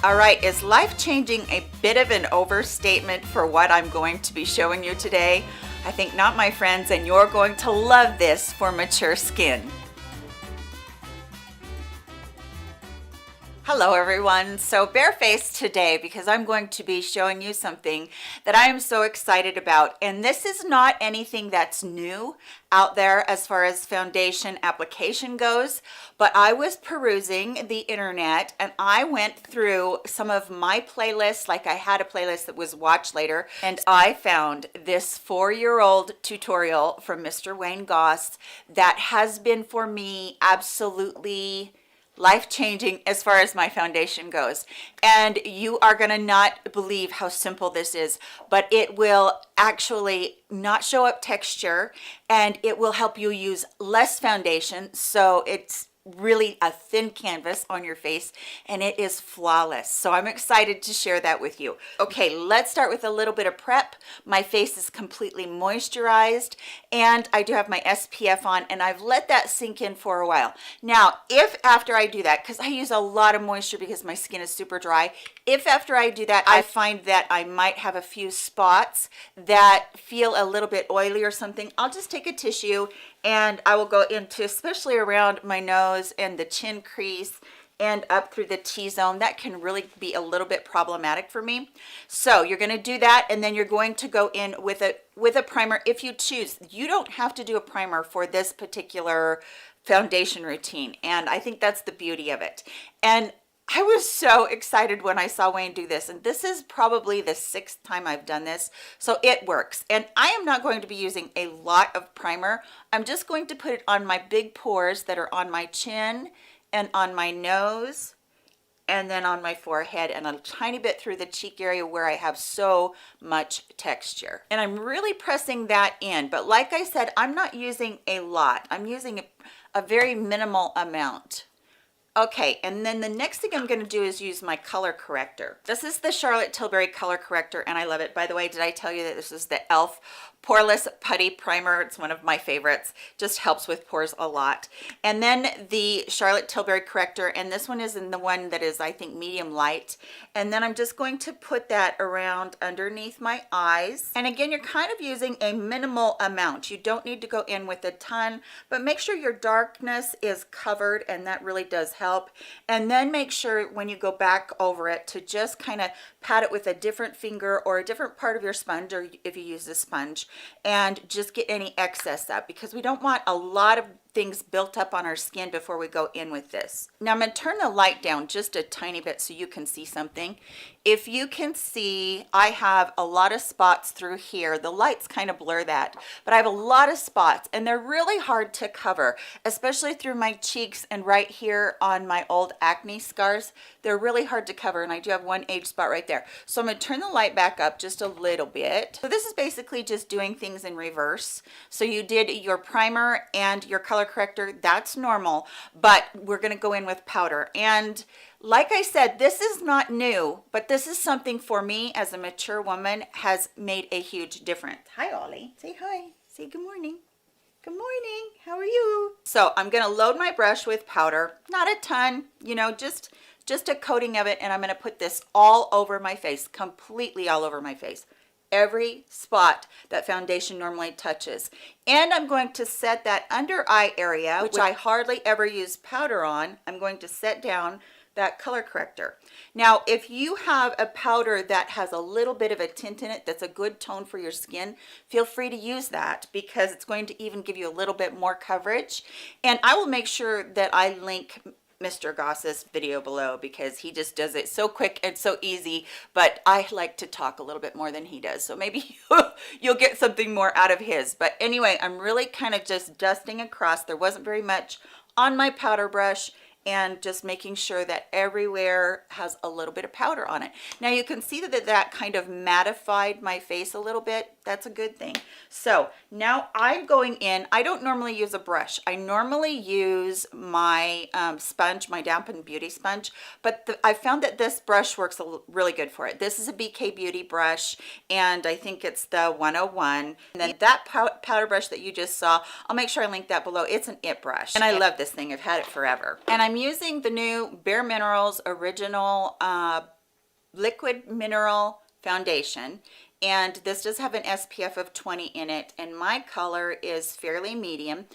All right, is life-changing a bit of an overstatement for what I'm going to be showing you today? I think not, my friends, and you're going to love this for mature skin. Hello everyone. So barefaced today because I'm going to be showing you something that I am so excited about. And this is not anything that's new out there as far as foundation application goes, but I was perusing the internet and I went through some of my playlists, like I had a playlist that was watch later, and I found this 4-year-old tutorial from Mr. Wayne Goss that has been for me absolutely life-changing as far as my foundation goes. And you are going to not believe how simple this is, but it will actually not show up texture and it will help you use less foundation, so it's really a thin canvas on your face and it is flawless. So I'm excited to share that with you. Okay, let's start with a little bit of prep. My face is completely moisturized and I do have my SPF on and I've let that sink in for a while. Now, if after I do that, because I use a lot of moisture because my skin is super dry, if after I do that I find that I might have a few spots that feel a little bit oily or something, I'll just take a tissue and I will go into, especially around my nose and the chin crease and up through the T-zone. That can really be a little bit problematic for me. So you're going to do that, and then you're going to go in with a primer if you choose. You don't have to do a primer for this particular foundation routine, and I think that's the beauty of it. And I was so excited when I saw Wayne do this, and this is probably the 6th time I've done this, so it works. And I am not going to be using a lot of primer. I'm just going to put it on my big pores that are on my chin and on my nose and then on my forehead and a tiny bit through the cheek area where I have so much texture. And I'm really pressing that in, but like I said, I'm not using a lot. I'm using a very minimal amount. Okay, and then the next thing I'm going to do is use my color corrector. This is the Charlotte Tilbury color corrector and I love it. By the way, did I tell you that this is the e.l.f. Poreless Putty Primer? It's one of my favorites. Just helps with pores a lot. And then the Charlotte Tilbury corrector, and this one is in the one that is, I think, medium light. And then I'm just going to put that around underneath my eyes. And again, you're kind of using a minimal amount. You don't need to go in with a ton, but make sure your darkness is covered, and that really does help. And then make sure when you go back over it to just kind of pat it with a different finger or a different part of your sponge, or if you use a sponge, and just get any excess up, because we don't want a lot of things built up on our skin before we go in with this. Now I'm going to turn the light down just a tiny bit so you can see something. If you can see, I have a lot of spots through here. The lights kind of blur that, but I have a lot of spots and they're really hard to cover, especially through my cheeks and right here on my old acne scars. They're really hard to cover, and I do have one age spot right there. So I'm going to turn the light back up just a little bit. So this is basically just doing things in reverse. So you did your primer and your color corrector, that's normal, but we're going to go in with powder. And like I said, this is not new, but this is something for me as a mature woman has made a huge difference. Hi, Ollie. Say hi. Say good morning. Good morning. How are you? So I'm going to load my brush with powder, not a ton, you know, just a coating of it, and I'm going to put this all over my face, completely all over my face. Every spot that foundation normally touches. And I'm going to set that under eye area, which I hardly ever use powder on. I'm going to set down that color corrector. Now, if you have a powder that has a little bit of a tint in it that's a good tone for your skin, feel free to use that, because it's going to even give you a little bit more coverage. And I will make sure that I link Mr. Goss's video below, because he just does it so quick and so easy, but I like to talk a little bit more than he does, so maybe you'll get something more out of his. But anyway, I'm really kind of just dusting across. There wasn't very much on my powder brush, and just making sure that everywhere has a little bit of powder on it. Now you can see that kind of mattified my face a little bit. That's a good thing. So now I'm going in. I don't normally use a brush. I normally use my sponge, my dampened beauty sponge, but I found that this brush works really good for it. This is a BK Beauty brush, and I think it's the 101. And then that powder brush that you just saw, I'll make sure I link that below. It's an IT brush, and I love this thing. I've had it forever. And I'm I'm using the new Bare Minerals Original Liquid Mineral Foundation, and this does have an SPF of 20 in it, and my color is fairly medium.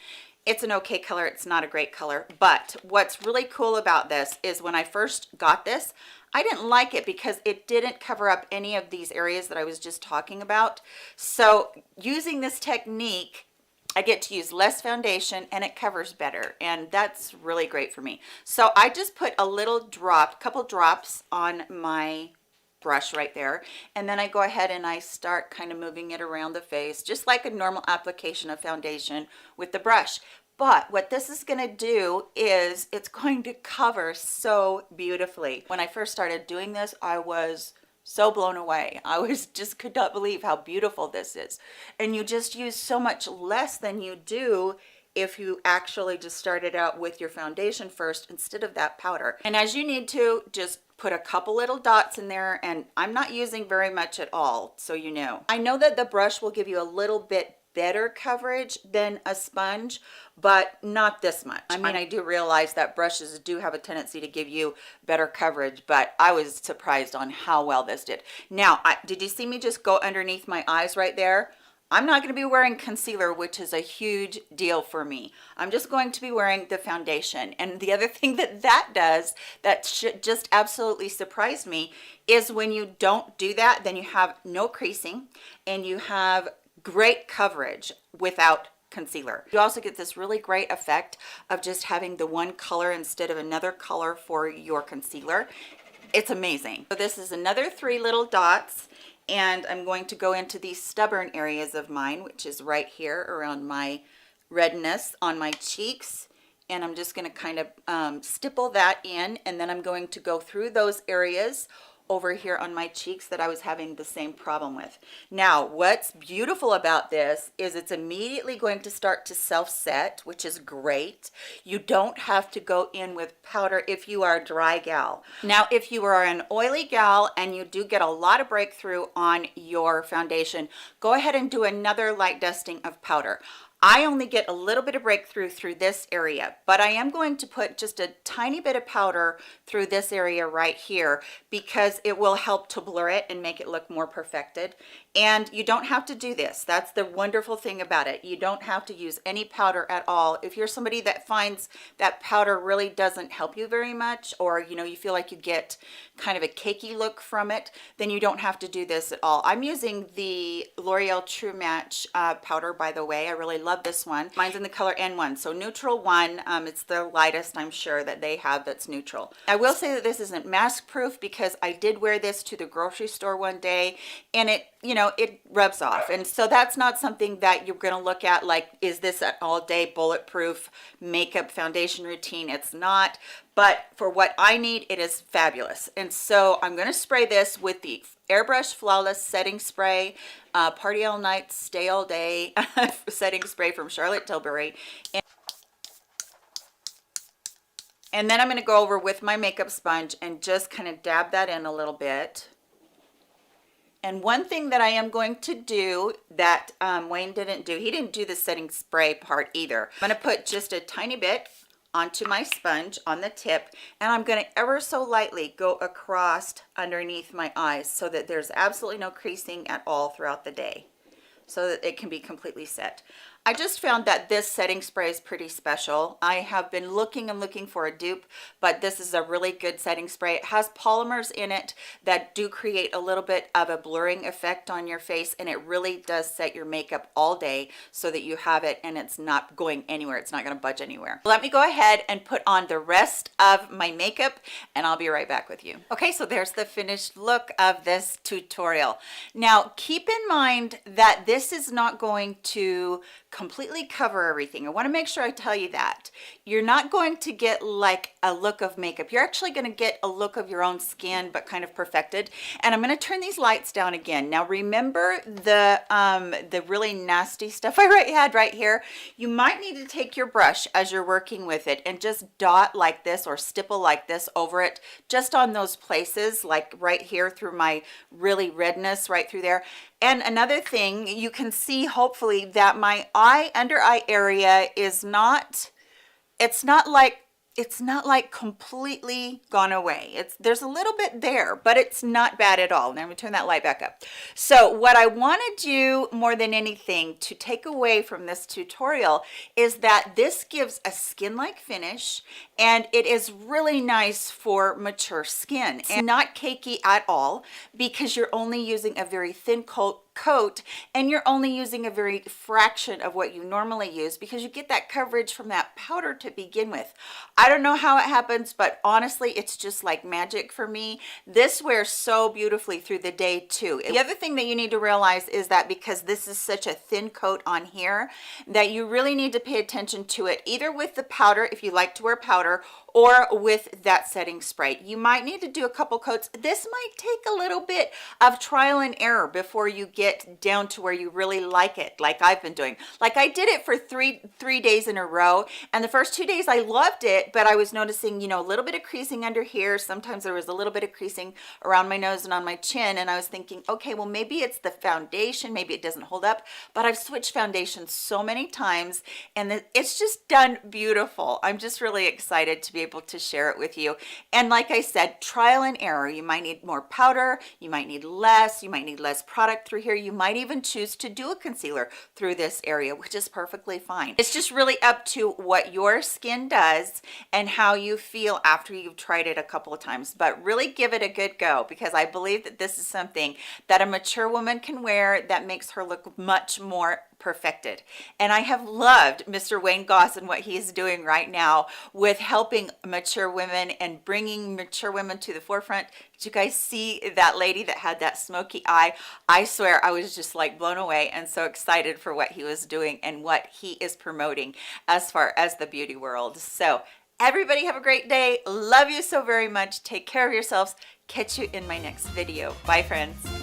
It's an okay color, it's not a great color, but what's really cool about this is when I first got this, I didn't like it because it didn't cover up any of these areas that I was just talking about. So using this technique, I get to use less foundation and it covers better, and that's really great for me. So I just put a little drop, couple drops on my brush right there, and then I go ahead and I start kind of moving it around the face just like a normal application of foundation with the brush. But what this is going to do is it's going to cover so beautifully. When I first started doing this, I was so blown away. Just could not believe how beautiful this is, and you just use so much less than you do if you actually just started out with your foundation first instead of that powder. And as you need to, just put a couple little dots in there, and I'm not using very much at all, so you know. I know that the brush will give you a little bit better coverage than a sponge, but not this much. I mean, I do realize that brushes do have a tendency to give you better coverage, but I was surprised on how well this did. Now, did you see me just go underneath my eyes right there? I'm not going to be wearing concealer, which is a huge deal for me. I'm just going to be wearing the foundation. And the other thing that does that should just absolutely surprised me is when you don't do that, then you have no creasing and you have great coverage without concealer. You also get this really great effect of just having the one color instead of another color for your concealer. It's amazing. So this is another 3 little dots. And I'm going to go into these stubborn areas of mine, which is right here around my redness on my cheeks. And I'm just going to kind of stipple that in. And then I'm going to go through those areas over here on my cheeks that I was having the same problem with. Now, what's beautiful about this is it's immediately going to start to self-set, which is great. You don't have to go in with powder if you are a dry gal. Now, if you are an oily gal and you do get a lot of breakthrough on your foundation, go ahead and do another light dusting of powder. I only get a little bit of breakthrough through this area, but I am going to put just a tiny bit of powder through this area right here because it will help to blur it and make it look more perfected. And you don't have to do this. That's the wonderful thing about it. You don't have to use any powder at all. If you're somebody that finds that powder really doesn't help you very much, or you feel like you get kind of a cakey look from it, then you don't have to do this at all. I'm using the L'Oreal True Match powder, by the way. I really love this one. Mine's in the color N1, so neutral 1. It's the lightest, I'm sure, that they have that's neutral. I will say that this isn't mask proof because I did wear this to the grocery store one day, and it rubs off. And so that's not something that you're going to look at like, is this an all-day bulletproof makeup foundation routine? It's not. But for what I need, it is fabulous. And so I'm going to spray this with the Airbrush Flawless Setting Spray, Party All Night, Stay All Day setting spray from Charlotte Tilbury. And then I'm going to go over with my makeup sponge and just kind of dab that in a little bit. And one thing that I am going to do that Wayne didn't do, he didn't do the setting spray part either. I'm going to put just a tiny bit onto my sponge on the tip, and I'm going to ever so lightly go across underneath my eyes so that there's absolutely no creasing at all throughout the day, so that it can be completely set. I just found that this setting spray is pretty special. I have been looking and looking for a dupe, but this is a really good setting spray. It has polymers in it that do create a little bit of a blurring effect on your face, and it really does set your makeup all day so that you have it and it's not going anywhere. It's not going to budge anywhere. Let me go ahead and put on the rest of my makeup, and I'll be right back with you. Okay, so there's the finished look of this tutorial. Now, keep in mind that this is not going to completely cover everything. I want to make sure I tell you that. You're not going to get like a look of makeup. You're actually going to get a look of your own skin, but kind of perfected. And I'm going to turn these lights down again. Now remember the really nasty stuff I had right here? You might need to take your brush as you're working with it and just dot like this or stipple like this over it, just on those places, like right here through my really redness right through there. And another thing, you can see hopefully that my under eye area is not, it's not like it's not like completely gone away. There's a little bit there, but it's not bad at all. Now let me turn that light back up. So what I want to do more than anything to take away from this tutorial is that this gives a skin-like finish, and it is really nice for mature skin. It's not cakey at all because you're only using a very thin coat, and you're only using a very fraction of what you normally use because you get that coverage from that powder to begin with. I don't know how it happens, but honestly, it's just like magic for me. This wears so beautifully through the day too. The other thing that you need to realize is that because this is such a thin coat on here, that you really need to pay attention to it, either with the powder, if you like to wear powder, or with that setting spray. You might need to do a couple coats. This might take a little bit of trial and error before you get down to where you really like it, like I've been doing. Like I did it for three days in a row, and the first 2 days I loved it, but I was noticing, you know, a little bit of creasing under here. Sometimes there was a little bit of creasing around my nose and on my chin, and I was thinking, okay, well, maybe it's the foundation, maybe it doesn't hold up. But I've switched foundations so many times, and it's just done beautiful. I'm just really excited to be able to share it with you. And like I said, trial and error. You might need more powder, you might need less product through here. You might even choose to do a concealer through this area, which is perfectly fine. It's just really up to what your skin does and how you feel after you've tried it a couple of times. But really give it a good go, because I believe that this is something that a mature woman can wear that makes her look much more perfected. And I have loved Mr. Wayne Goss and what he is doing right now with helping mature women and bringing mature women to the forefront. Did you guys see that lady that had that smoky eye? I swear I was just like blown away and so excited for what he was doing and what he is promoting as far as the beauty world. So everybody have a great day. Love you so very much. Take care of yourselves. Catch you in my next video. Bye, friends.